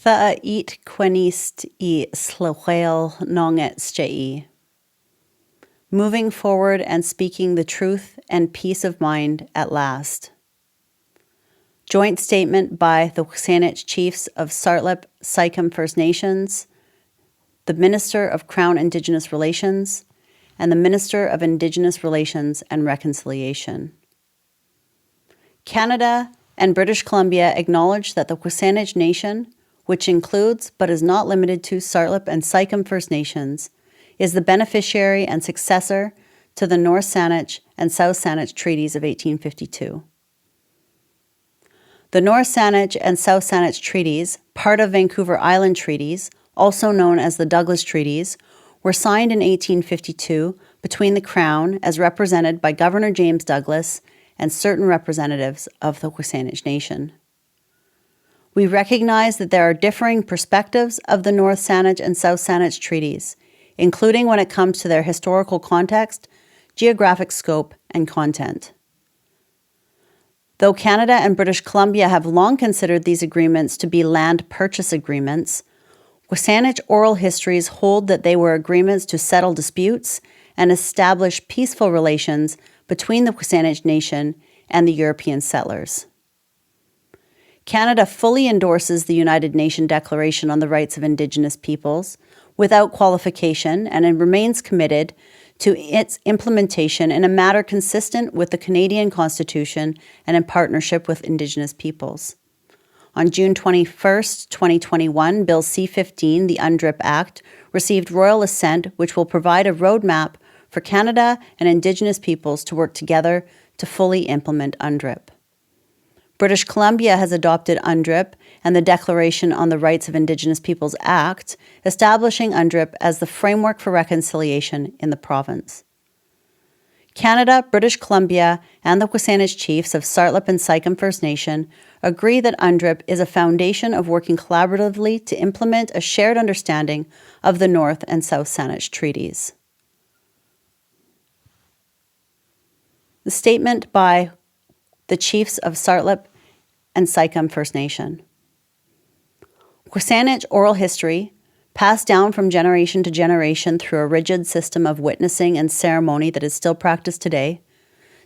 Tha eat quenist I slawel nonget stei. Moving forward and speaking the truth and peace of mind at last. Joint statement by the Wixanich Chiefs of Sartlip Sycam First Nations, the Minister of Crown Indigenous Relations, and the Minister of Indigenous Relations and Reconciliation. Canada and British Columbia acknowledge that the Wixanich Nation, which includes but is not limited to Sartlip and Sycam First Nations, is the beneficiary and successor to the North Saanich and South Saanich Treaties of 1852. The North Saanich and South Saanich Treaties, part of Vancouver Island Treaties, also known as the Douglas Treaties, were signed in 1852 between the Crown, as represented by Governor James Douglas, and certain representatives of the Wixanich Nation. We recognize that there are differing perspectives of the North Saanich and South Saanich Treaties, including when it comes to their historical context, geographic scope, and content. Though Canada and British Columbia have long considered these agreements to be land purchase agreements, Wixanich oral histories hold that they were agreements to settle disputes and establish peaceful relations between the Wixanich Nation and the European settlers. Canada fully endorses the United Nations Declaration on the Rights of Indigenous Peoples without qualification and remains committed to its implementation in a manner consistent with the Canadian Constitution and in partnership with Indigenous peoples. On June 21, 2021, Bill C-15, the UNDRIP Act, received royal assent, which will provide a roadmap for Canada and Indigenous peoples to work together to fully implement UNDRIP. British Columbia has adopted UNDRIP and the Declaration on the Rights of Indigenous Peoples Act, establishing UNDRIP as the framework for reconciliation in the province. Canada, British Columbia, and the Wixanich Chiefs of Sartlip and Sycam First Nation agree that UNDRIP is a foundation of working collaboratively to implement a shared understanding of the North and South Saanich Treaties. The statement by the Chiefs of Sartlip and Sycam First Nation. Wixanich oral history, passed down from generation to generation through a rigid system of witnessing and ceremony that is still practiced today,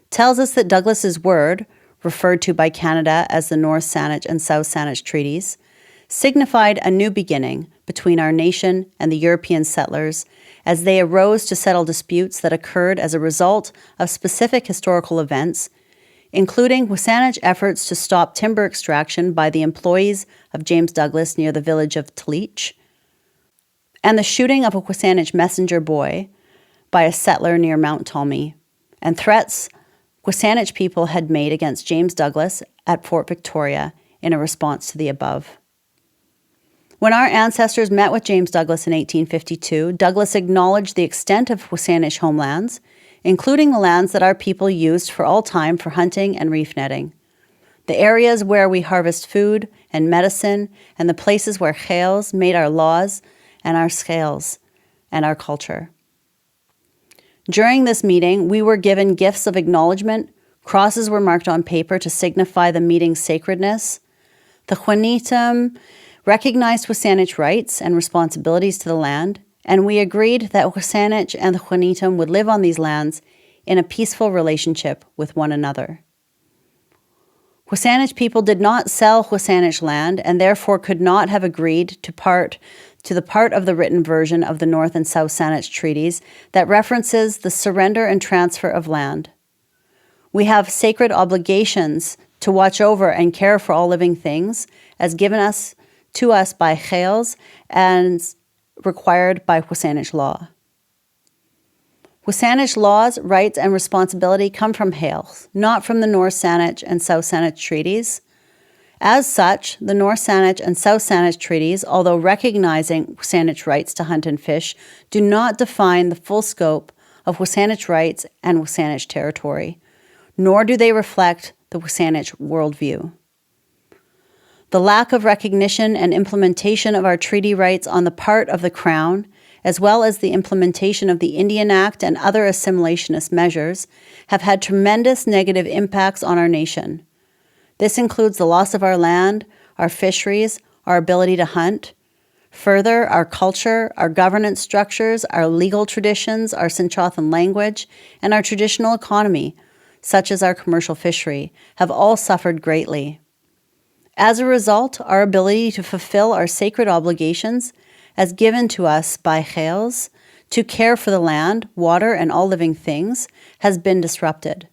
tells us that Douglas's word, referred to by Canada as the North Saanich and South Saanich Treaties, signified a new beginning between our nation and the European settlers as they arose to settle disputes that occurred as a result of specific historical events, including Wixanich efforts to stop timber extraction by the employees of James Douglas near the village of Tleach, and the shooting of a Wixanich messenger boy by a settler near Mount Tommy, and threats Wixanich people had made against James Douglas at Fort Victoria in a response to the above. When our ancestors met with James Douglas in 1852, Douglas acknowledged the extent of Wixanich homelands, including the lands that our people used for all time for hunting and reef netting, the areas where we harvest food and medicine, and the places where chales made our laws and our scales and our culture. During this meeting, we were given gifts of acknowledgement. Crosses were marked on paper to signify the meeting's sacredness. The Juanitum recognized Wixanich rights and responsibilities to the land, and we agreed that Wixanich and the Juanitum would live on these lands in a peaceful relationship with one another. Wixanich people did not sell Wixanich land and therefore could not have agreed to the part of the written version of the North and South Saanich Treaties that references the surrender and transfer of land. We have sacred obligations to watch over and care for all living things as given to us by chales and required by Wixanich law. Wixanich laws, rights, and responsibility come from chales, not from the North Saanich and South Saanich Treaties. As such, the North Saanich and South Saanich Treaties, although recognizing Wixanich rights to hunt and fish, do not define the full scope of Wixanich rights and Wixanich territory, nor do they reflect the Wixanich worldview. The lack of recognition and implementation of our treaty rights on the part of the Crown, as well as the implementation of the Indian Act and other assimilationist measures, have had tremendous negative impacts on our nation. This includes the loss of our land, our fisheries, our ability to hunt. Further, our culture, our governance structures, our legal traditions, our Sinchothan language, and our traditional economy, such as our commercial fishery, have all suffered greatly. As a result, our ability to fulfill our sacred obligations as given to us by Chels to care for the land, water, and all living things has been disrupted.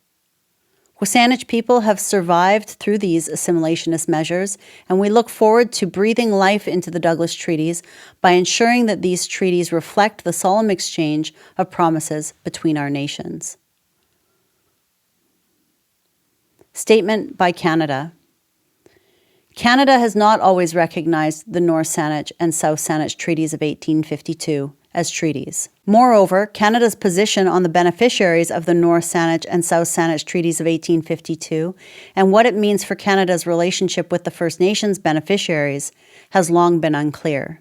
Wasanich people have survived through these assimilationist measures, and we look forward to breathing life into the Douglas Treaties by ensuring that these treaties reflect the solemn exchange of promises between our nations. Statement by Canada. Canada has not always recognized the North Saanich and South Saanich Treaties of 1852 as treaties. Moreover, Canada's position on the beneficiaries of the North Saanich and South Saanich Treaties of 1852 and what it means for Canada's relationship with the First Nations beneficiaries has long been unclear.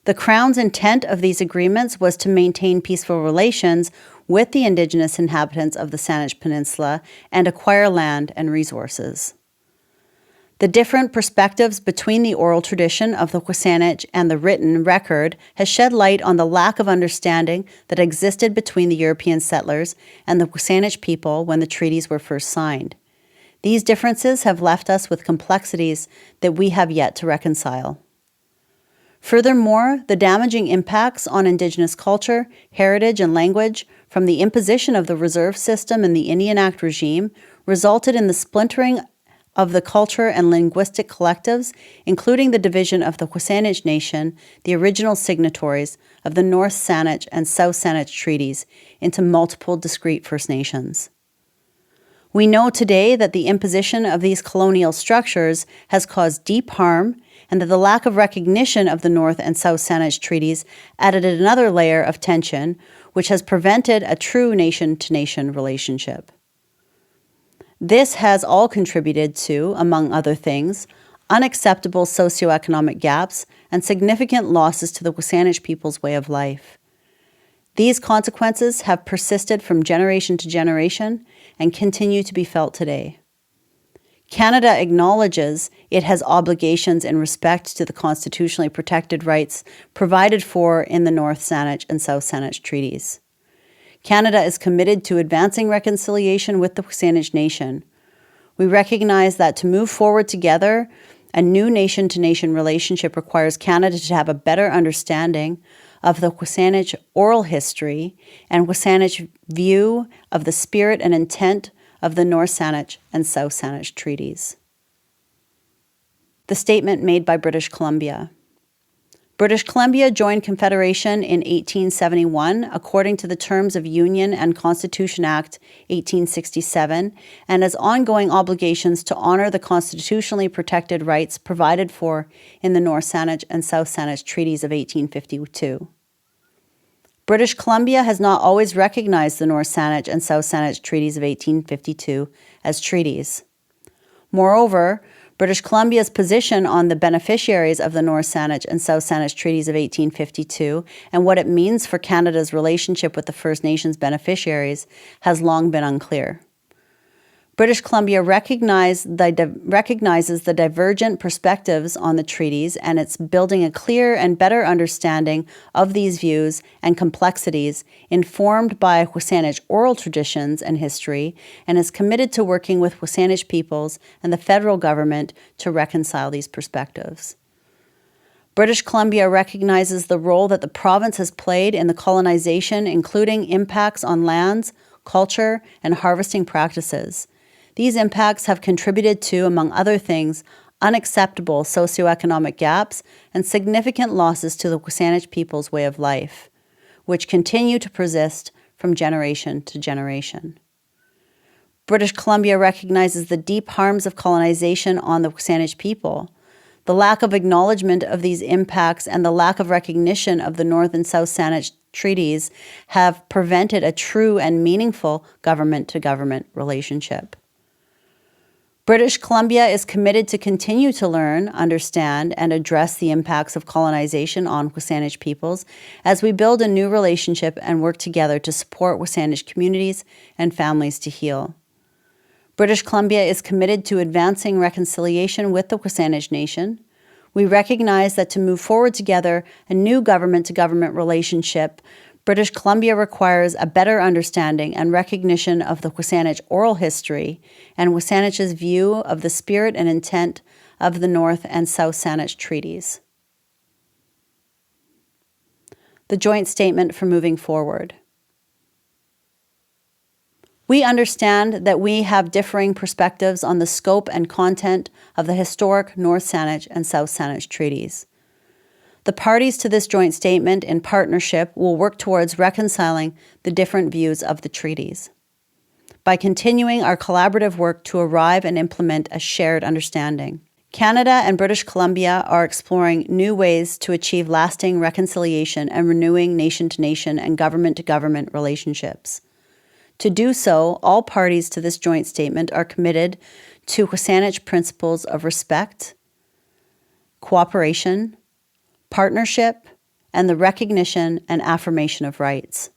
The Crown's intent of these agreements was to maintain peaceful relations with the Indigenous inhabitants of the Saanich Peninsula and acquire land and resources. The different perspectives between the oral tradition of the Wasanich and the written record has shed light on the lack of understanding that existed between the European settlers and the Wasanich people when the treaties were first signed. These differences have left us with complexities that we have yet to reconcile. Furthermore, the damaging impacts on Indigenous culture, heritage, and language from the imposition of the reserve system and the Indian Act regime resulted in the splintering of the culture and linguistic collectives, including the division of the Wasanich Nation, the original signatories of the North Saanich and South Saanich treaties, into multiple discrete First Nations. We know today that the imposition of these colonial structures has caused deep harm, and that the lack of recognition of the North and South Saanich treaties added another layer of tension, which has prevented a true nation-to-nation relationship. This has all contributed to, among other things, unacceptable socioeconomic gaps and significant losses to the Wasanich people's way of life. These consequences have persisted from generation to generation and continue to be felt today. Canada acknowledges it has obligations in respect to the constitutionally protected rights provided for in the North Saanich and South Saanich treaties. Canada is committed to advancing reconciliation with the Wasanich Nation. We recognize that to move forward together, a new nation-to-nation relationship requires Canada to have a better understanding of the Wasanich oral history and Wasanich view of the spirit and intent of the North Saanich and South Saanich treaties. The statement made by British Columbia. British Columbia joined Confederation in 1871 according to the terms of Union and Constitution Act 1867 and has ongoing obligations to honor the constitutionally protected rights provided for in the North Saanich and South Saanich treaties of 1852. British Columbia has not always recognized the North Saanich and South Saanich treaties of 1852 as treaties. Moreover, British Columbia's position on the beneficiaries of the North Saanich and South Saanich treaties of 1852 and what it means for Canada's relationship with the First Nations beneficiaries has long been unclear. British Columbia recognizes the divergent perspectives on the treaties, and it's building a clear and better understanding of these views and complexities informed by Wasanich oral traditions and history, and is committed to working with Wasanich peoples and the federal government to reconcile these perspectives. British Columbia recognizes the role that the province has played in the colonization, including impacts on lands, culture, and harvesting practices. These impacts have contributed to, among other things, unacceptable socioeconomic gaps and significant losses to the Wasanich people's way of life, which continue to persist from generation to generation. British Columbia recognizes the deep harms of colonization on the Wasanich people. The lack of acknowledgement of these impacts and the lack of recognition of the North and South Saanich treaties have prevented a true and meaningful government-to-government relationship. British Columbia is committed to continue to learn, understand, and address the impacts of colonization on Wasanich peoples as we build a new relationship and work together to support Wasanich communities and families to heal. British Columbia is committed to advancing reconciliation with the Wasanich Nation. We recognize that to move forward together a new government-to-government relationship, British Columbia requires a better understanding and recognition of the WSÁNEĆ oral history and WSÁNEĆ's view of the spirit and intent of the North and South Saanich treaties. The joint statement for moving forward. We understand that we have differing perspectives on the scope and content of the historic North Saanich and South Saanich treaties. The parties to this joint statement in partnership will work towards reconciling the different views of the treaties by continuing our collaborative work to arrive and implement a shared understanding. Canada and British Columbia are exploring new ways to achieve lasting reconciliation and renewing nation-to-nation and government-to-government relationships. To do so, all parties to this joint statement are committed to WSÁNEĆ principles of respect, cooperation, partnership, and the recognition and affirmation of rights.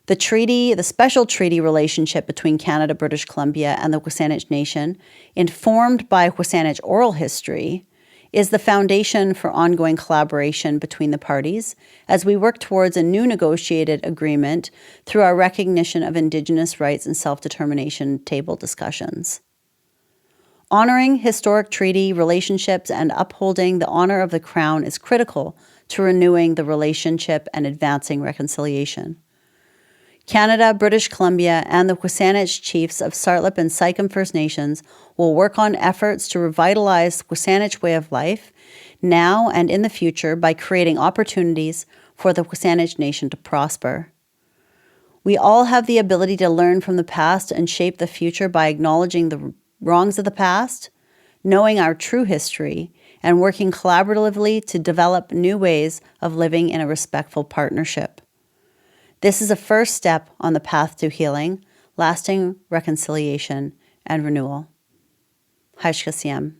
The special treaty relationship between Canada, British Columbia, and the WSÁNEĆ Nation, informed by WSÁNEĆ oral history, is the foundation for ongoing collaboration between the parties as we work towards a new negotiated agreement through our recognition of Indigenous rights and self-determination table discussions. Honoring historic treaty relationships and upholding the honor of the Crown is critical to renewing the relationship and advancing reconciliation. Canada, British Columbia, and the WSÁNEĆ chiefs of Tsartlip and Sycam First Nations will work on efforts to revitalize WSÁNEĆ way of life now and in the future by creating opportunities for the WSÁNEĆ Nation to prosper. We all have the ability to learn from the past and shape the future by acknowledging the wrongs of the past, knowing our true history, and working collaboratively to develop new ways of living in a respectful partnership. This is a first step on the path to healing, lasting reconciliation, and renewal. Haishkasiyam.